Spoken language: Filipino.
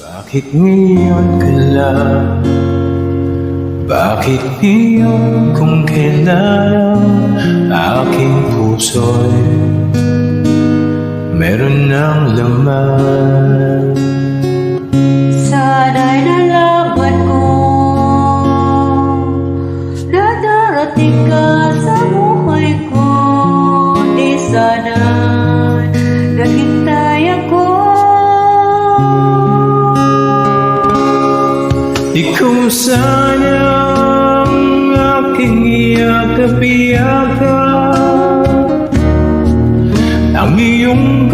Bakit ngayon ka lang? Bakit ngayon kung kailan aking puso'y meron ng laman? Sana'y nalaman ko na darating ka sa buhay ko. Di sana naghintay ako. Ikaw sana ang aking iyakap-iyakap, ang iyong